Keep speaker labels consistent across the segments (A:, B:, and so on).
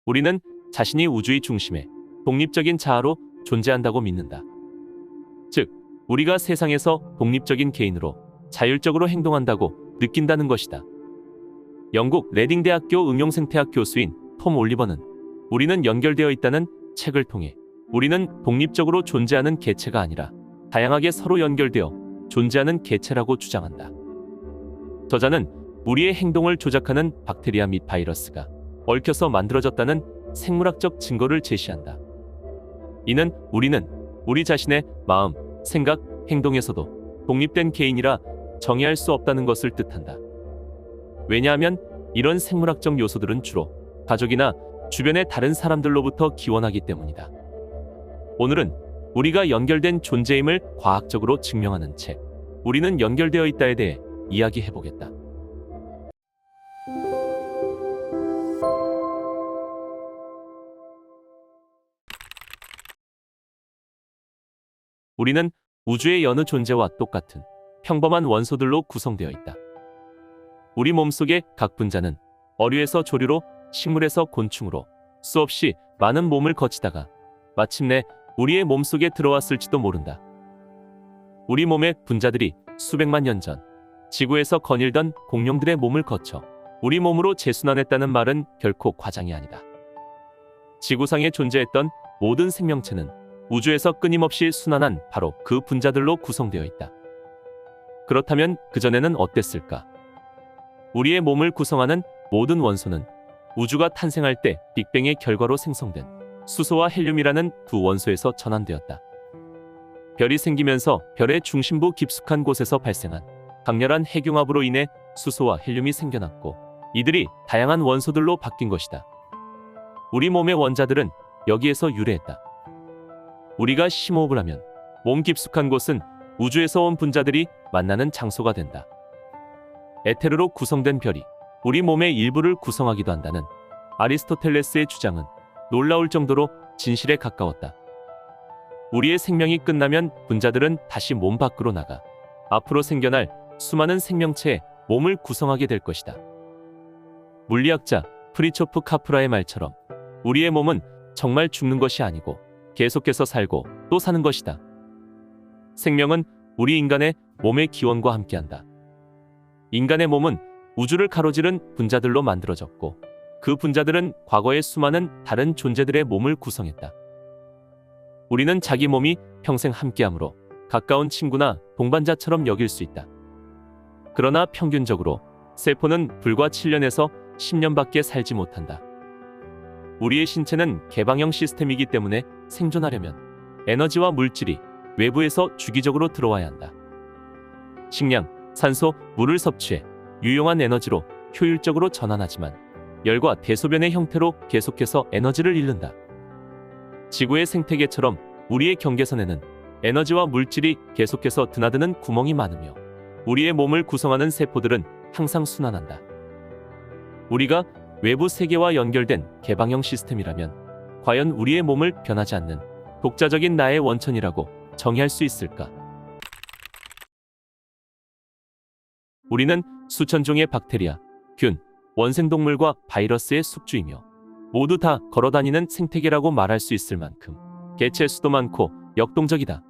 A: 우리는 자신이 우주의 중심에 독립적인 자아로 존재한다고 믿는다. 즉, 우리가 세상에서 독립적인 개인으로 자율적으로 행동한다고 느낀다는 것이다. 영국 레딩 대학교 응용생태학 교수인 톰 올리버는 우리는 연결되어 있다는 책을 통해 우리는 독립적으로 존재하는 개체가 아니라 다양하게 서로 연결되어 존재하는 개체라고 주장한다. 저자는 우리의 행동을 조작하는 박테리아 및 바이러스가 얽혀서 만들어졌다는 생물학적 증거를 제시한다. 이는 우리는 우리 자신의 마음, 생각, 행동에서도 독립된 개인이라 정의할 수 없다는 것을 뜻한다. 왜냐하면 이런 생물학적 요소들은 주로 가족이나 주변의 다른 사람들로부터 기원하기 때문이다. 오늘은 우리가 연결된 존재임을 과학적으로 증명하는 책, 우리는 연결되어 있다에 대해 이야기해보겠다. 우리는 우주의 여느 존재와 똑같은 평범한 원소들로 구성되어 있다. 우리 몸속의 각 분자는 어류에서 조류로, 식물에서 곤충으로 수없이 많은 몸을 거치다가 마침내 우리의 몸속에 들어왔을지도 모른다. 우리 몸의 분자들이 수백만 년 전 지구에서 거닐던 공룡들의 몸을 거쳐 우리 몸으로 재순환했다는 말은 결코 과장이 아니다. 지구상에 존재했던 모든 생명체는 우주에서 끊임없이 순환한 바로 그 분자들로 구성되어 있다. 그렇다면 그전에는 어땠을까? 우리의 몸을 구성하는 모든 원소는 우주가 탄생할 때 빅뱅의 결과로 생성된 수소와 헬륨이라는 두 원소에서 전환되었다. 별이 생기면서 별의 중심부 깊숙한 곳에서 발생한 강렬한 핵융합으로 인해 수소와 헬륨이 생겨났고 이들이 다양한 원소들로 바뀐 것이다. 우리 몸의 원자들은 여기에서 유래했다. 우리가 심호흡을 하면 몸 깊숙한 곳은 우주에서 온 분자들이 만나는 장소가 된다. 에테르로 구성된 별이 우리 몸의 일부를 구성하기도 한다는 아리스토텔레스의 주장은 놀라울 정도로 진실에 가까웠다. 우리의 생명이 끝나면 분자들은 다시 몸 밖으로 나가 앞으로 생겨날 수많은 생명체의 몸을 구성하게 될 것이다. 물리학자 프리초프 카프라의 말처럼 우리의 몸은 정말 죽는 것이 아니고 계속해서 살고 또 사는 것이다. 생명은 우리 인간의 몸의 기원과 함께한다. 인간의 몸은 우주를 가로지른 분자들로 만들어졌고 그 분자들은 과거의 수많은 다른 존재들의 몸을 구성했다. 우리는 자기 몸이 평생 함께하므로 가까운 친구나 동반자처럼 여길 수 있다. 그러나 평균적으로 세포는 불과 7년에서 10년밖에 살지 못한다. 우리의 신체는 개방형 시스템이기 때문에 생존하려면 에너지와 물질이 외부에서 주기적으로 들어와야 한다. 식량, 산소, 물을 섭취해 유용한 에너지로 효율적으로 전환하지만 열과 대소변의 형태로 계속해서 에너지를 잃는다. 지구의 생태계처럼 우리의 경계선에는 에너지와 물질이 계속해서 드나드는 구멍이 많으며 우리의 몸을 구성하는 세포들은 항상 순환한다. 우리가 외부 세계와 연결된 개방형 시스템이라면 과연 우리의 몸을 변하지 않는 독자적인 나의 원천이라고 정의할 수 있을까? 우리는 수천 종의 박테리아, 균, 원생동물과 바이러스의 숙주이며 모두 다 걸어다니는 생태계라고 말할 수 있을 만큼 개체 수도 많고 역동적이다.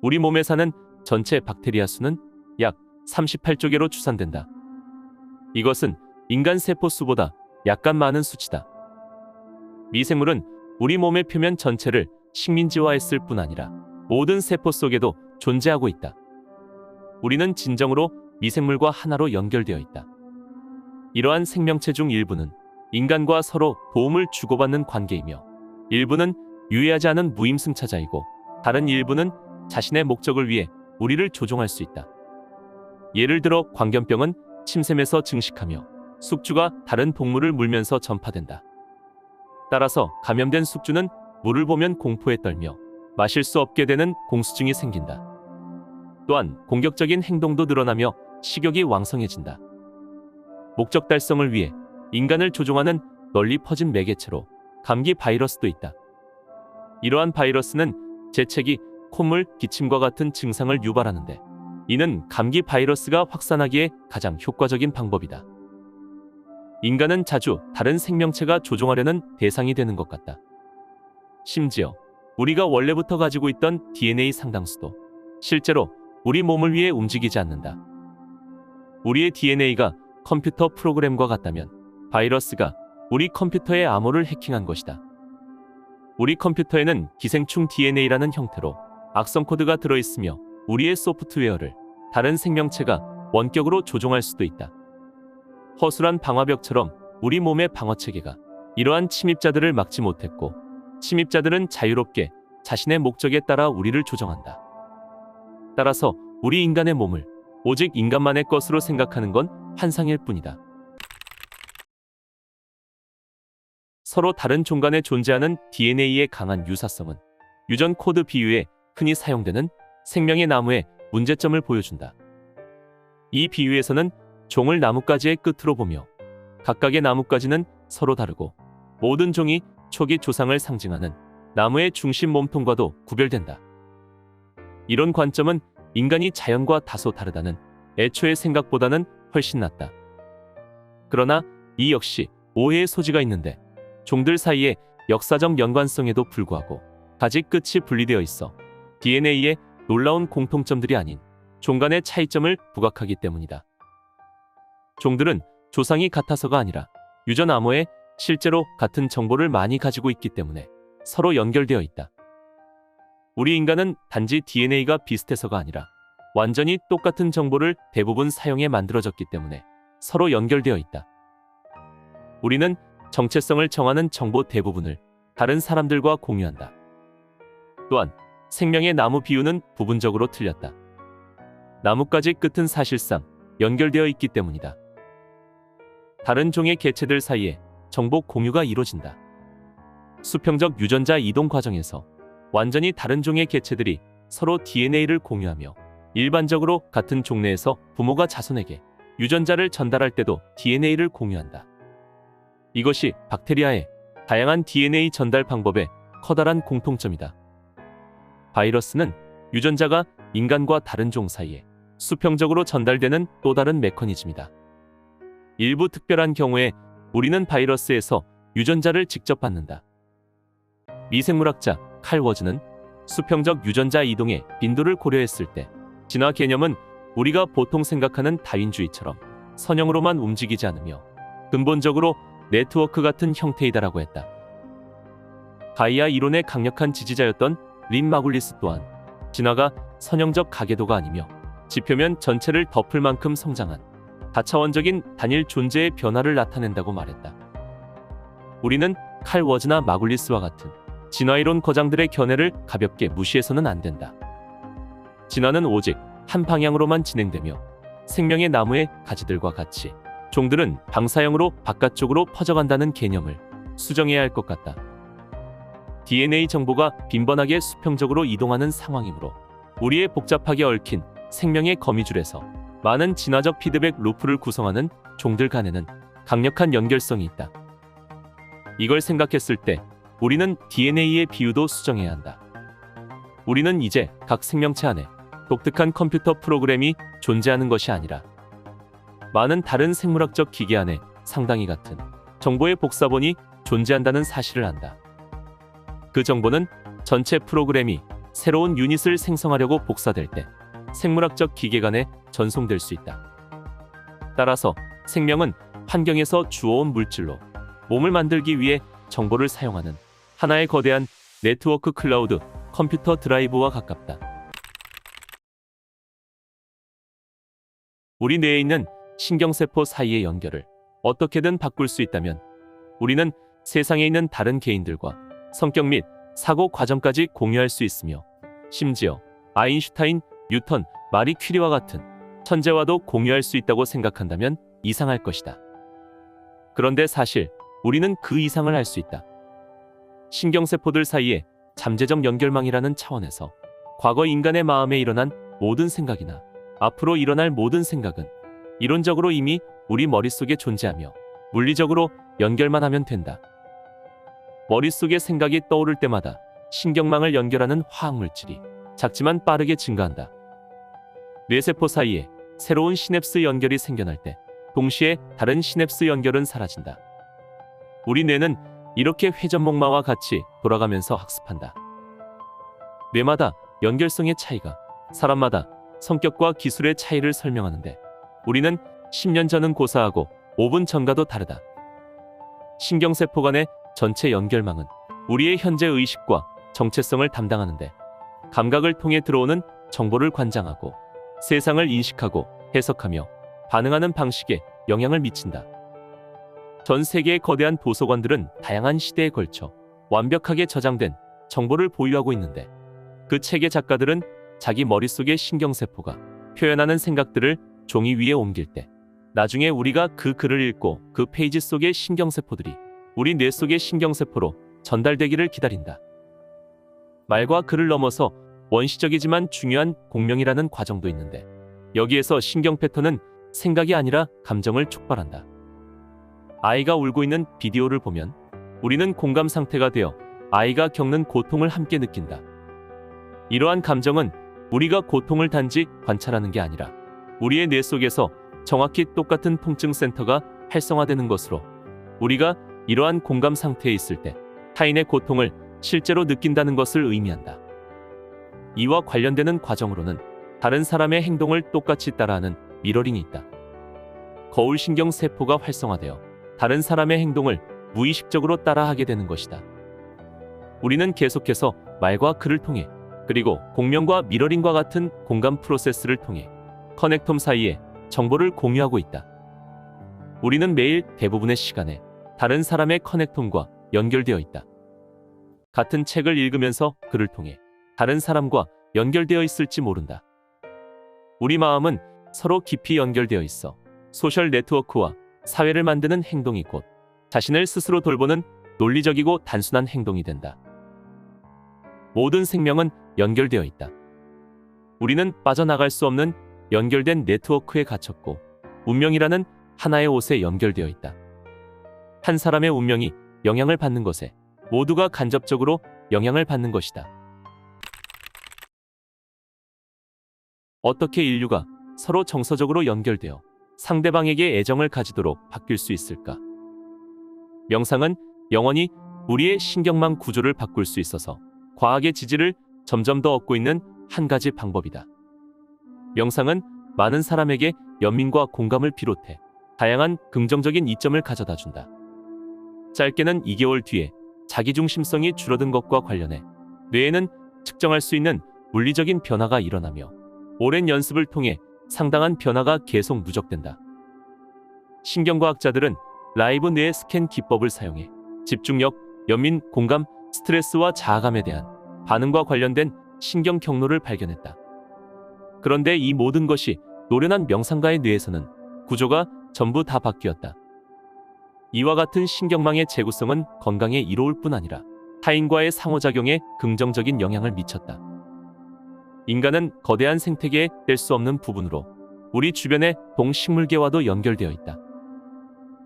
A: 우리 몸에 사는 전체 박테리아 수는 약 38조 개로 추산된다. 이것은 인간 세포 수보다 약간 많은 수치다. 미생물은 우리 몸의 표면 전체를 식민지화했을 뿐 아니라 모든 세포 속에도 존재하고 있다. 우리는 진정으로 미생물과 하나로 연결되어 있다. 이러한 생명체 중 일부는 인간과 서로 도움을 주고받는 관계이며 일부는 유해하지 않은 무임승차자이고 다른 일부는 자신의 목적을 위해 우리를 조종할 수 있다. 예를 들어 광견병은 침샘에서 증식하며 숙주가 다른 동물을 물면서 전파된다. 따라서 감염된 숙주는 물을 보면 공포에 떨며 마실 수 없게 되는 공수증이 생긴다. 또한 공격적인 행동도 늘어나며 식욕이 왕성해진다. 목적 달성을 위해 인간을 조종하는 널리 퍼진 매개체로 감기 바이러스도 있다. 이러한 바이러스는 재채기, 콧물, 기침과 같은 증상을 유발하는데 이는 감기 바이러스가 확산하기에 가장 효과적인 방법이다. 인간은 자주 다른 생명체가 조종하려는 대상이 되는 것 같다. 심지어 우리가 원래부터 가지고 있던 DNA 상당수도 실제로 우리 몸을 위해 움직이지 않는다. 우리의 DNA가 컴퓨터 프로그램과 같다면 바이러스가 우리 컴퓨터의 암호를 해킹한 것이다. 우리 컴퓨터에는 기생충 DNA라는 형태로 악성 코드가 들어있으며 우리의 소프트웨어를 다른 생명체가 원격으로 조종할 수도 있다. 허술한 방화벽처럼 우리 몸의 방어체계가 이러한 침입자들을 막지 못했고, 침입자들은 자유롭게 자신의 목적에 따라 우리를 조정한다. 따라서 우리 인간의 몸을 오직 인간만의 것으로 생각하는 건 환상일 뿐이다. 서로 다른 종 간에 존재하는 DNA의 강한 유사성은 유전 코드 비유에 흔히 사용되는 생명의 나무의 문제점을 보여준다. 이 비유에서는 종을 나뭇가지의 끝으로 보며 각각의 나뭇가지는 서로 다르고 모든 종이 초기 조상을 상징하는 나무의 중심 몸통과도 구별된다. 이런 관점은 인간이 자연과 다소 다르다는 애초의 생각보다는 훨씬 낫다. 그러나 이 역시 오해의 소지가 있는데, 종들 사이의 역사적 연관성에도 불구하고 가지 끝이 분리되어 있어 DNA에 놀라운 공통점들이 아닌 종 간의 차이점을 부각하기 때문이다. 종들은 조상이 같아서가 아니라 유전 암호에 실제로 같은 정보를 많이 가지고 있기 때문에 서로 연결되어 있다. 우리 인간은 단지 DNA가 비슷해서가 아니라 완전히 똑같은 정보를 대부분 사용해 만들어졌기 때문에 서로 연결되어 있다. 우리는 정체성을 정하는 정보 대부분을 다른 사람들과 공유한다. 또한 생명의 나무 비유는 부분적으로 틀렸다. 나뭇가지 끝은 사실상 연결되어 있기 때문이다. 다른 종의 개체들 사이에 정보 공유가 이루어진다. 수평적 유전자 이동 과정에서 완전히 다른 종의 개체들이 서로 DNA를 공유하며, 일반적으로 같은 종내에서 부모가 자손에게 유전자를 전달할 때도 DNA를 공유한다. 이것이 박테리아의 다양한 DNA 전달 방법의 커다란 공통점이다. 바이러스는 유전자가 인간과 다른 종 사이에 수평적으로 전달되는 또 다른 메커니즘이다. 일부 특별한 경우에 우리는 바이러스에서 유전자를 직접 받는다. 미생물학자 칼 워즈는 수평적 유전자 이동의 빈도를 고려했을 때 진화 개념은 우리가 보통 생각하는 다윈주의처럼 선형으로만 움직이지 않으며 근본적으로 네트워크 같은 형태이다라고 했다. 가이아 이론의 강력한 지지자였던 린 마굴리스 또한 진화가 선형적 가계도가 아니며 지표면 전체를 덮을 만큼 성장한 다차원적인 단일 존재의 변화를 나타낸다고 말했다. 우리는 칼 워즈나 마굴리스와 같은 진화이론 거장들의 견해를 가볍게 무시해서는 안 된다. 진화는 오직 한 방향으로만 진행되며 생명의 나무의 가지들과 같이 종들은 방사형으로 바깥쪽으로 퍼져간다는 개념을 수정해야 할 것 같다. DNA 정보가 빈번하게 수평적으로 이동하는 상황이므로 우리의 복잡하게 얽힌 생명의 거미줄에서 많은 진화적 피드백 루프를 구성하는 종들 간에는 강력한 연결성이 있다. 이걸 생각했을 때 우리는 DNA의 비유도 수정해야 한다. 우리는 이제 각 생명체 안에 독특한 컴퓨터 프로그램이 존재하는 것이 아니라 많은 다른 생물학적 기계 안에 상당히 같은 정보의 복사본이 존재한다는 사실을 안다. 그 정보는 전체 프로그램이 새로운 유닛을 생성하려고 복사될 때 생물학적 기계 간에 전송될 수 있다. 따라서 생명은 환경에서 주워온 물질로 몸을 만들기 위해 정보를 사용하는 하나의 거대한 네트워크 클라우드 컴퓨터 드라이브와 가깝다. 우리 뇌에 있는 신경세포 사이의 연결을 어떻게든 바꿀 수 있다면 우리는 세상에 있는 다른 개인들과 성격 및 사고 과정까지 공유할 수 있으며, 심지어 아인슈타인, 뉴턴, 마리 퀴리와 같은 천재와도 공유할 수 있다고 생각한다면 이상할 것이다. 그런데 사실 우리는 그 이상을 할 수 있다. 신경세포들 사이의 잠재적 연결망이라는 차원에서 과거 인간의 마음에 일어난 모든 생각이나 앞으로 일어날 모든 생각은 이론적으로 이미 우리 머릿속에 존재하며 물리적으로 연결만 하면 된다. 머릿속에 생각이 떠오를 때마다 신경망을 연결하는 화학물질이 작지만 빠르게 증가한다. 뇌세포 사이에 새로운 시냅스 연결이 생겨날 때 동시에 다른 시냅스 연결은 사라진다. 우리 뇌는 이렇게 회전목마와 같이 돌아가면서 학습한다. 뇌마다 연결성의 차이가 사람마다 성격과 기술의 차이를 설명하는데 우리는 10년 전은 고사하고 5분 전과도 다르다. 신경세포 간의 전체 연결망은 우리의 현재 의식과 정체성을 담당하는데 감각을 통해 들어오는 정보를 관장하고 세상을 인식하고 해석하며 반응하는 방식에 영향을 미친다. 전 세계의 거대한 도서관들은 다양한 시대에 걸쳐 완벽하게 저장된 정보를 보유하고 있는데 그 책의 작가들은 자기 머릿속의 신경세포가 표현하는 생각들을 종이 위에 옮길 때 나중에 우리가 그 글을 읽고 그 페이지 속의 신경세포들이 우리 뇌 속의 신경세포로 전달되기를 기다린다. 말과 글을 넘어서 원시적이지만 중요한 공명이라는 과정도 있는데 여기에서 신경 패턴은 생각이 아니라 감정을 촉발한다. 아이가 울고 있는 비디오를 보면 우리는 공감 상태가 되어 아이가 겪는 고통을 함께 느낀다. 이러한 감정은 우리가 고통을 단지 관찰하는 게 아니라 우리의 뇌 속에서 정확히 똑같은 통증 센터가 활성화되는 것으로 우리가 이러한 공감 상태에 있을 때 타인의 고통을 실제로 느낀다는 것을 의미한다. 이와 관련되는 과정으로는 다른 사람의 행동을 똑같이 따라하는 미러링이 있다. 거울신경 세포가 활성화되어 다른 사람의 행동을 무의식적으로 따라하게 되는 것이다. 우리는 계속해서 말과 글을 통해 그리고 공명과 미러링과 같은 공감 프로세스를 통해 커넥텀 사이에 정보를 공유하고 있다. 우리는 매일 대부분의 시간에 다른 사람의 커넥텀과 연결되어 있다. 같은 책을 읽으면서 글을 통해 다른 사람과 연결되어 있을지 모른다. 우리 마음은 서로 깊이 연결되어 있어 소셜 네트워크와 사회를 만드는 행동이 곧 자신을 스스로 돌보는 논리적이고 단순한 행동이 된다. 모든 생명은 연결되어 있다. 우리는 빠져나갈 수 없는 연결된 네트워크에 갇혔고 운명이라는 하나의 옷에 연결되어 있다. 한 사람의 운명이 영향을 받는 것에 모두가 간접적으로 영향을 받는 것이다. 어떻게 인류가 서로 정서적으로 연결되어 상대방에게 애정을 가지도록 바뀔 수 있을까? 명상은 영원히 우리의 신경망 구조를 바꿀 수 있어서 과학의 지지를 점점 더 얻고 있는 한 가지 방법이다. 명상은 많은 사람에게 연민과 공감을 비롯해 다양한 긍정적인 이점을 가져다 준다. 짧게는 2개월 뒤에 자기중심성이 줄어든 것과 관련해 뇌에는 측정할 수 있는 물리적인 변화가 일어나며 오랜 연습을 통해 상당한 변화가 계속 누적된다. 신경과학자들은 라이브 뇌 스캔 기법을 사용해 집중력, 연민, 공감, 스트레스와 자아감에 대한 반응과 관련된 신경 경로를 발견했다. 그런데 이 모든 것이 노련한 명상가의 뇌에서는 구조가 전부 다 바뀌었다. 이와 같은 신경망의 재구성은 건강에 이로울 뿐 아니라 타인과의 상호작용에 긍정적인 영향을 미쳤다. 인간은 거대한 생태계의 뗄 수 없는 부분으로 우리 주변의 동식물계와도 연결되어 있다.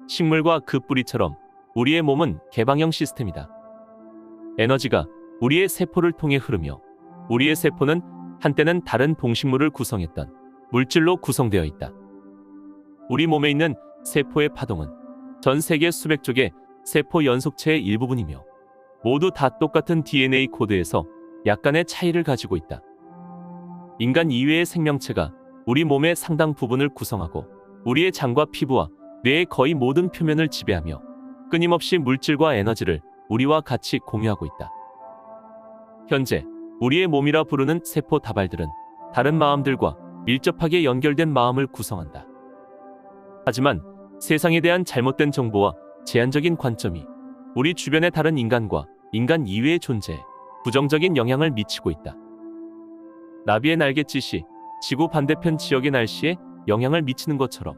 A: 식물과 그 뿌리처럼 우리의 몸은 개방형 시스템이다. 에너지가 우리의 세포를 통해 흐르며 우리의 세포는 한때는 다른 동식물을 구성했던 물질로 구성되어 있다. 우리 몸에 있는 세포의 파동은 전 세계 수백 쪽의 세포 연속체의 일부분이며 모두 다 똑같은 DNA 코드에서 약간의 차이를 가지고 있다. 인간 이외의 생명체가 우리 몸의 상당 부분을 구성하고 우리의 장과 피부와 뇌의 거의 모든 표면을 지배하며 끊임없이 물질과 에너지를 우리와 같이 공유하고 있다. 현재 우리의 몸이라 부르는 세포 다발들은 다른 마음들과 밀접하게 연결된 마음을 구성한다. 하지만 세상에 대한 잘못된 정보와 제한적인 관점이 우리 주변의 다른 인간과 인간 이외의 존재에 부정적인 영향을 미치고 있다. 나비의 날갯짓이 지구 반대편 지역의 날씨에 영향을 미치는 것처럼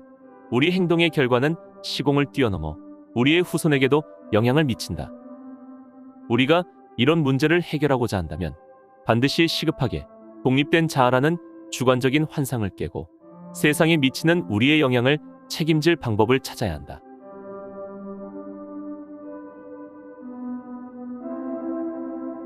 A: 우리 행동의 결과는 시공을 뛰어넘어 우리의 후손에게도 영향을 미친다. 우리가 이런 문제를 해결하고자 한다면 반드시 시급하게 독립된 자아라는 주관적인 환상을 깨고 세상에 미치는 우리의 영향을 책임질 방법을 찾아야 한다.